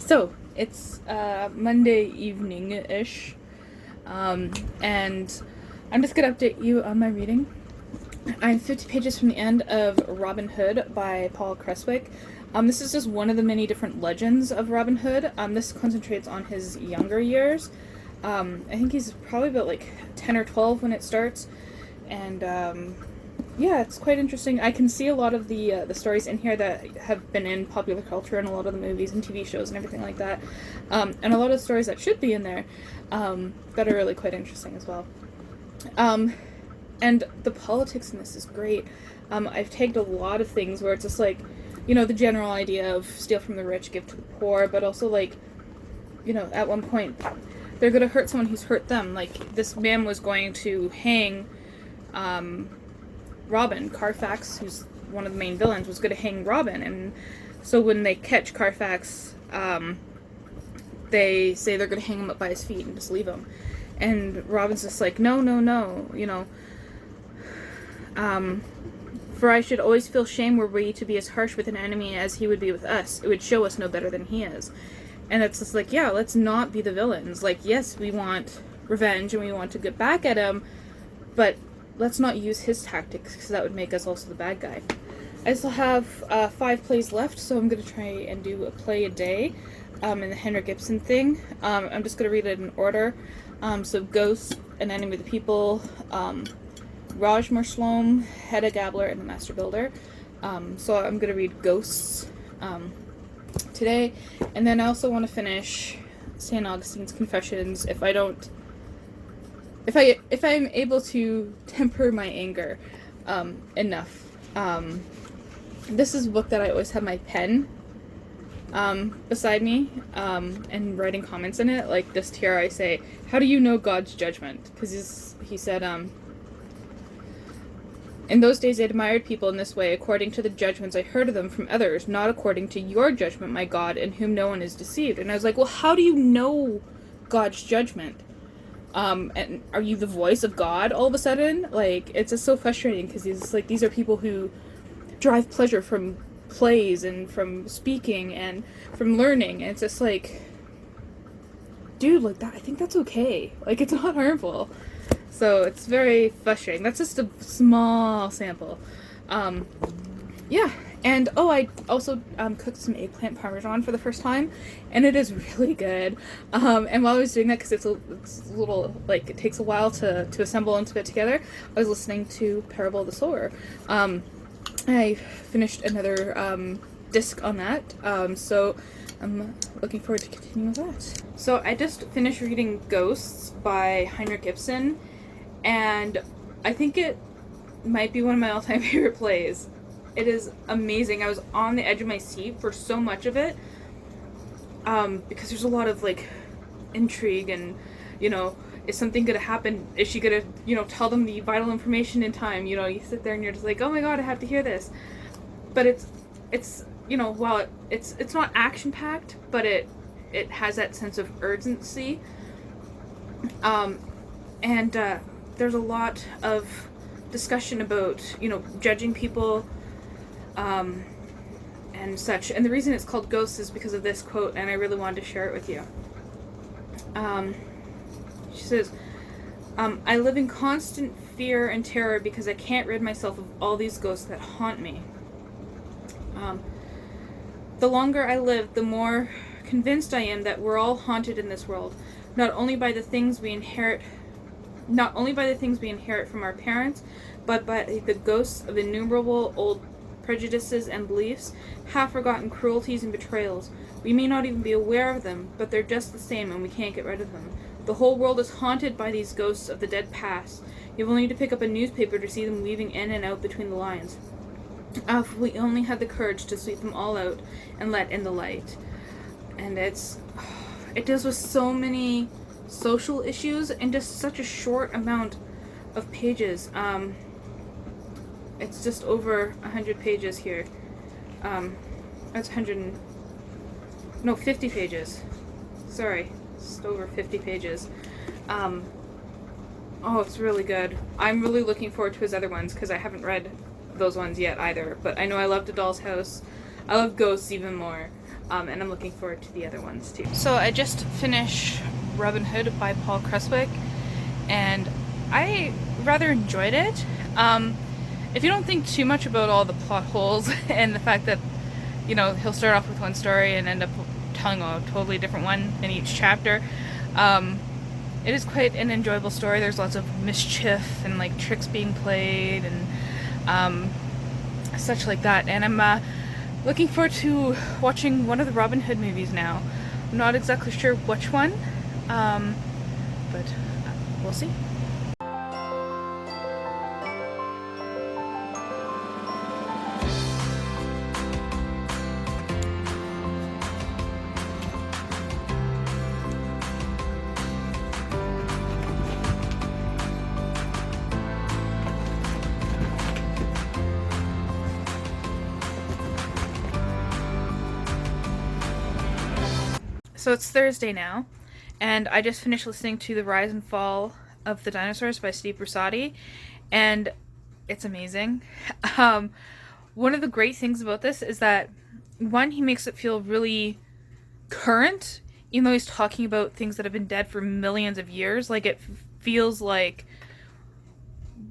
So it's Monday evening-ish, and I'm just gonna update you on my reading. I'm 50 pages from the end of Robin Hood by Paul Creswick. This is just one of the many different legends of Robin Hood. This concentrates on his younger years. I think he's probably about like 10 or 12 when it starts, and yeah, it's quite interesting. I can see a lot of the stories in here that have been in popular culture and a lot of the movies and TV shows and everything like that, and a lot of the stories that should be in there that are really quite interesting as well. And the politics in this is great. I've tagged a lot of things where it's just like, the general idea of steal from the rich, give to the poor, but also like, at one point they're going to hurt someone who's hurt them. Like, this man was going to hang Robin. Carfax, who's one of the main villains, was going to hang Robin. And so when they catch Carfax, they say they're going to hang him up by his feet and just leave him. And Robin's just like, no, for I should always feel shame were we to be as harsh with an enemy as he would be with us. It would show us no better than he is. And it's just like, yeah, let's not be the villains. Like, yes, we want revenge and we want to get back at him, but let's not use his tactics, because that would make us also the bad guy. I still have 5 plays left, so I'm going to try and do a play a day in the Henrik Ibsen thing. I'm just going to read it in order. So Ghost, An Enemy of the People, Rajmar Slom, Hedda Gabler, and The Master Builder. So I'm going to read Ghosts today, and then I also want to finish St. Augustine's Confessions if I'm able to temper my anger enough. This is a book that I always have my pen beside me and writing comments in it. Like, just here I say, how do you know God's judgment? Because he said, in those days I admired people in this way, according to the judgments I heard of them from others, not according to your judgment, my God, in whom no one is deceived. And I was like, well, how do you know God's judgment? And are you the voice of God all of a sudden? Like, it's just so frustrating, because these are people who derive pleasure from plays and from speaking and from learning, and it's just like, dude, like, that, I think that's okay. Like, it's not harmful. So it's very frustrating. That's just a small sample. Yeah. And, I also cooked some eggplant parmesan for the first time, and it is really good. And while I was doing that, because it's a little, like, it takes a while to assemble and to put together, I was listening to Parable of the Sower. I finished another disc on that, so I'm looking forward to continuing with that. So I just finished reading Ghosts by Henrik Ibsen, and I think it might be one of my all-time favorite plays. It is amazing. I was on the edge of my seat for so much of it, because there's a lot of, like, intrigue and, is something going to happen? Is she going to, tell them the vital information in time? You sit there and you're just like, oh my god, I have to hear this. But it's while it's not action-packed, but it has that sense of urgency. And there's a lot of discussion about, judging people, and such. And the reason it's called Ghosts is because of this quote, and I really wanted to share it with you. She says, I live in constant fear and terror because I can't rid myself of all these ghosts that haunt me. The longer I live, the more convinced I am that we're all haunted in this world, not only by the things we inherit from our parents, but by the ghosts of innumerable old prejudices and beliefs, half-forgotten cruelties and betrayals. We may not even be aware of them, but they're just the same and we can't get rid of them. The whole world is haunted by these ghosts of the dead past. You've only to pick up a newspaper to see them weaving in and out between the lines. If we only had the courage to sweep them all out and let in the light. And it deals with so many social issues in just such a short amount of pages. It's just over 100 pages here. That's 50 pages. Sorry, just over 50 pages. It's really good. I'm really looking forward to his other ones, because I haven't read those ones yet either. But I know I loved A Doll's House. I love Ghosts even more. And I'm looking forward to the other ones too. So I just finished Robin Hood by Paul Creswick, and I rather enjoyed it. If you don't think too much about all the plot holes and the fact that, you know, he'll start off with one story and end up telling a totally different one in each chapter, it is quite an enjoyable story. There's lots of mischief and like tricks being played and such like that. And I'm looking forward to watching one of the Robin Hood movies now. I'm not exactly sure which one, but we'll see. So it's Thursday now, and I just finished listening to The Rise and Fall of the Dinosaurs by Steve Brusatte, and it's amazing. One of the great things about this is that, one, he makes it feel really current, even though he's talking about things that have been dead for millions of years. Like, it feels like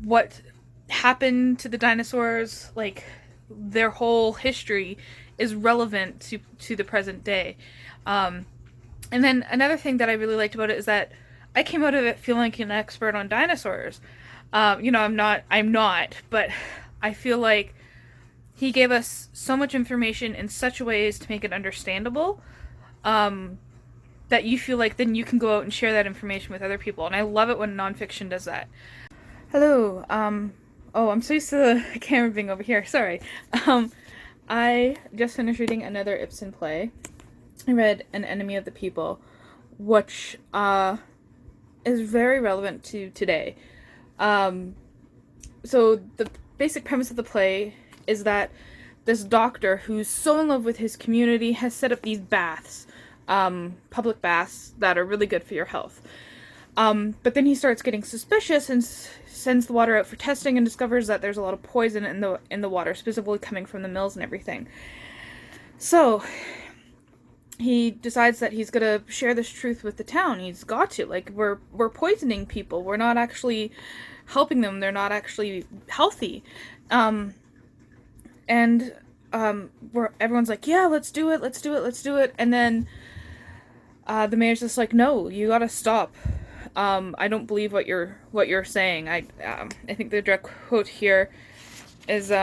what happened to the dinosaurs, like, their whole history is relevant to the present day. And then another thing that I really liked about it is that I came out of it feeling like an expert on dinosaurs. You know, I'm not, but I feel like he gave us so much information in such a ways to make it understandable, that you feel like then you can go out and share that information with other people. And I love it when nonfiction does that. Hello. Oh, I'm so used to the camera being over here. Sorry. I just finished reading another Ibsen play. I read An Enemy of the People, which is very relevant to today. So the basic premise of the play is that this doctor who's so in love with his community has set up these baths, public baths that are really good for your health. But then he starts getting suspicious and sends the water out for testing and discovers that there's a lot of poison in the water, specifically coming from the mills and everything. So he decides that he's gonna share this truth with the town. He's got to. Like, we're poisoning people. We're not actually helping them. They're not actually healthy. Everyone's like, yeah, let's do it. And then the mayor's just like, no, you gotta stop. I don't believe what you're saying. I think the direct quote here is,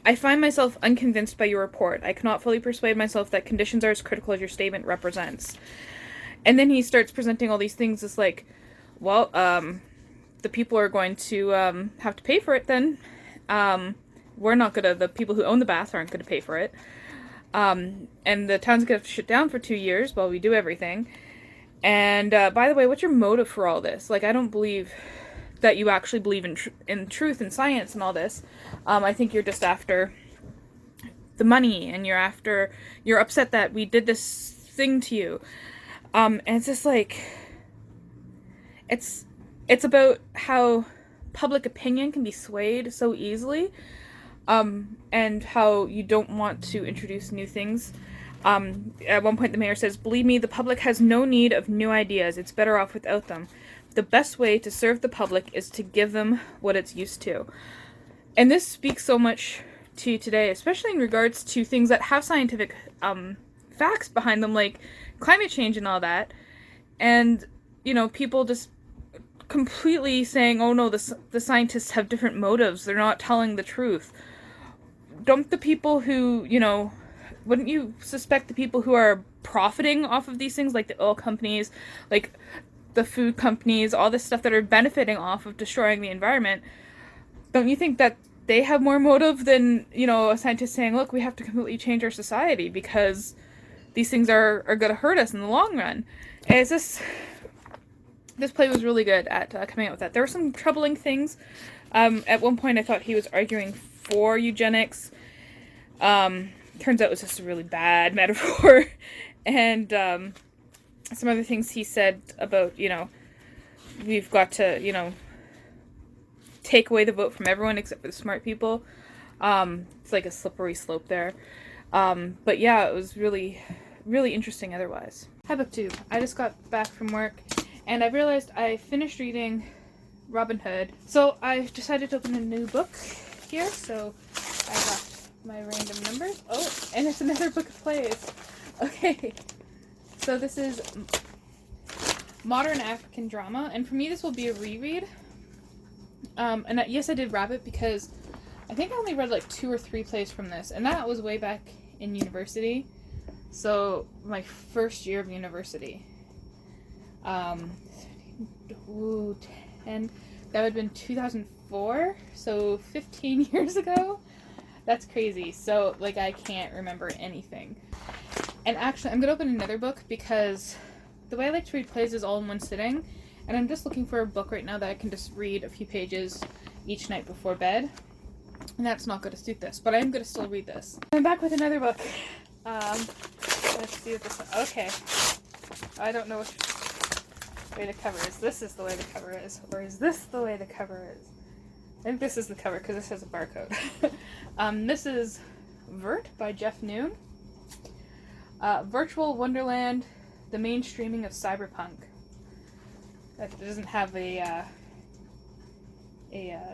I find myself unconvinced by your report. I cannot fully persuade myself that conditions are as critical as your statement represents. And then he starts presenting all these things as like, well, the people are going to have to pay for it then. The people who own the bath aren't gonna pay for it. And the town's gonna have to shut down for 2 years while we do everything. And by the way, what's your motive for all this? Like, I don't believe that you actually believe in truth and science and all this. I think you're just after the money, and you're upset that we did this thing to you. And it's just like, it's about how public opinion can be swayed so easily, and how you don't want to introduce new things. At one point the mayor says, believe me, the public has no need of new ideas. It's better off without them. The best way to serve the public is to give them what it's used to. And this speaks so much to today, especially in regards to things that have scientific facts behind them, like climate change and all that. And, you know, people just completely saying, oh no, the scientists have different motives. They're not telling the truth. Don't the people who, you know, wouldn't you suspect the people who are profiting off of these things, like the oil companies, like the food companies, all this stuff that are benefiting off of destroying the environment, don't you think that they have more motive than, you know, a scientist saying, look, we have to completely change our society because these things are going to hurt us in the long run? And it's just, this play was really good at coming out with that. There were some troubling things. At one point I thought he was arguing for eugenics. Turns out it was just a really bad metaphor. And some other things he said about, you know, we've got to, you know, take away the vote from everyone except for the smart people. It's like a slippery slope there. But yeah, it was really, really interesting otherwise. Hi, book 2. I just got back from work and I realized I finished reading Robin Hood. So I decided to open a new book here. So I got my random numbers. Oh, and it's another book of plays. Okay. So this is Modern African Drama. And for me, this will be a reread. And yes, I did Rabbit because I think I only read like 2 or 3 plays from this. And that was way back in university. So my first year of university. 10, that would have been 2004, so 15 years ago. That's crazy. So like I can't remember anything. And actually I'm gonna open another book because the way I like to read plays is all in one sitting, and I'm just looking for a book right now that I can just read a few pages each night before bed, and that's not going to suit this, but I'm going to still read this. I'm back with another book. Let's see what this one. Okay, I don't know which way the cover is. This is the way the cover is, or is this the way the cover is? I think this is the cover because this has a barcode. This is Vert by Jeff Noon. Virtual Wonderland, the mainstreaming of cyberpunk. That doesn't have a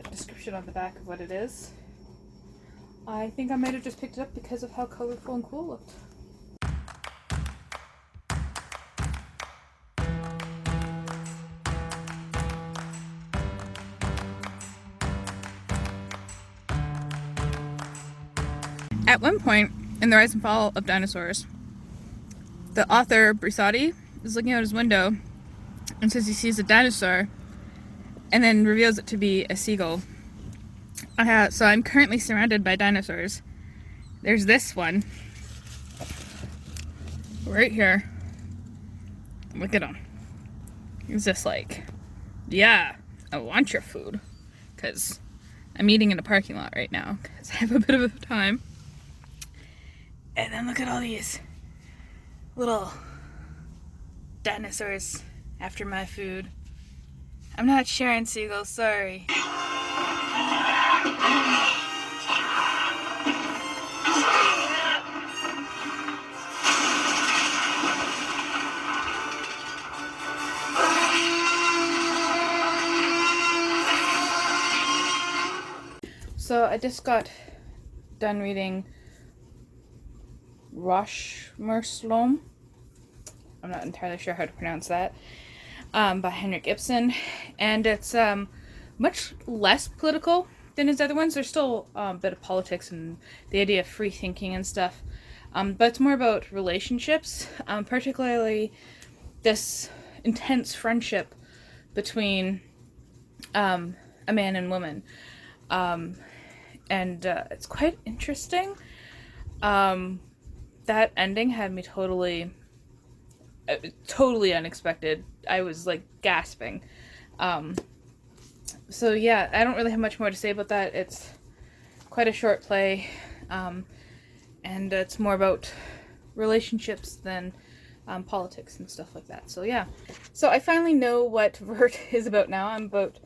description on the back of what it is. I think I might have just picked it up because of how colorful and cool it looked. At one point in The Rise and Fall of Dinosaurs, the author, Brisati, is looking out his window and says he sees a dinosaur and then reveals it to be a seagull. So I'm currently surrounded by dinosaurs. There's this one right here. Look at him. He's just like, yeah, I want your food, because I'm eating in a parking lot right now because I have a bit of time. And then look at all these little dinosaurs after my food. I'm not sharing, seagulls, sorry. So I just got done reading Rashomon. I'm not entirely sure how to pronounce that. By Henrik Ibsen, and it's much less political than his other ones. There's still a bit of politics and the idea of free thinking and stuff, but it's more about relationships, particularly this intense friendship between a man and woman, and it's quite interesting. That ending had me totally unexpected. I was like gasping. So yeah, I don't really have much more to say about that. It's quite a short play, and it's more about relationships than politics and stuff like that. So yeah, so I finally know what Vert is about now. I'm about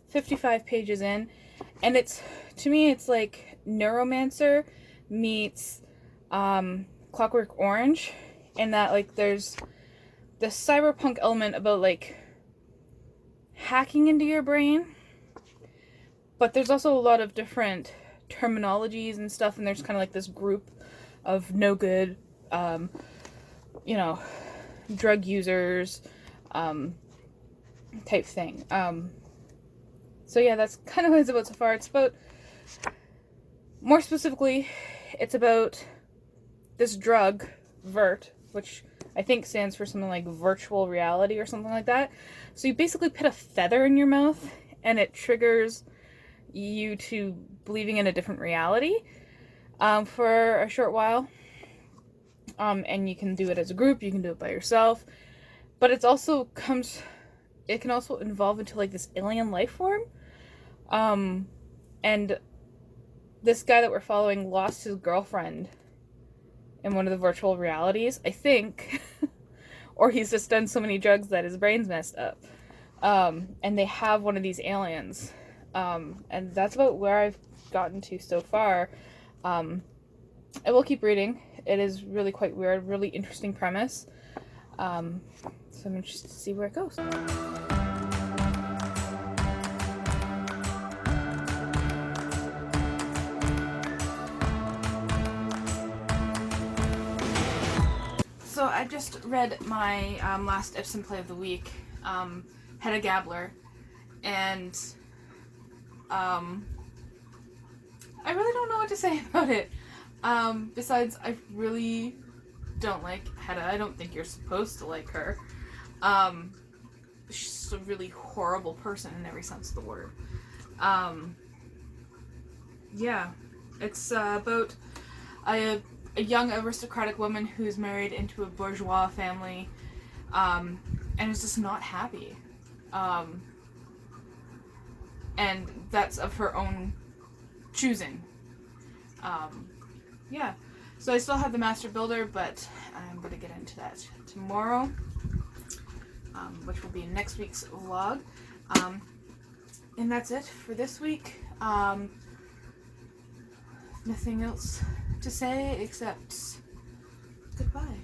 55 pages in, and to me it's like Neuromancer meets Clockwork Orange, in that like there's the cyberpunk element about like hacking into your brain, but there's also a lot of different terminologies and stuff, and there's kind of like this group of no good drug users type thing. So yeah, that's kind of what it's about so far. It's about, more specifically, it's about this drug, Vert, which I think stands for something like virtual reality or something like that. So you basically put a feather in your mouth and it triggers you to believing in a different reality for a short while. And you can do it as a group, you can do it by yourself. But it can also evolve into like this alien life form. And this guy that we're following lost his girlfriend in one of the virtual realities, I think. Or he's just done so many drugs that his brain's messed up. And they have one of these aliens. And that's about where I've gotten to so far. I will keep reading. It is really quite weird, really interesting premise. So I'm interested to see where it goes. So I just read my last Ibsen play of the week, Hedda Gabler, and I really don't know what to say about it. Besides, I really don't like Hedda. I don't think you're supposed to like her. She's a really horrible person in every sense of the word. Yeah, it's about a young aristocratic woman who's married into a bourgeois family, and is just not happy. And that's of her own choosing. Yeah. So I still have the Master Builder, but I'm going to get into that tomorrow, which will be next week's vlog. And that's it for this week. Nothing else to say except goodbye.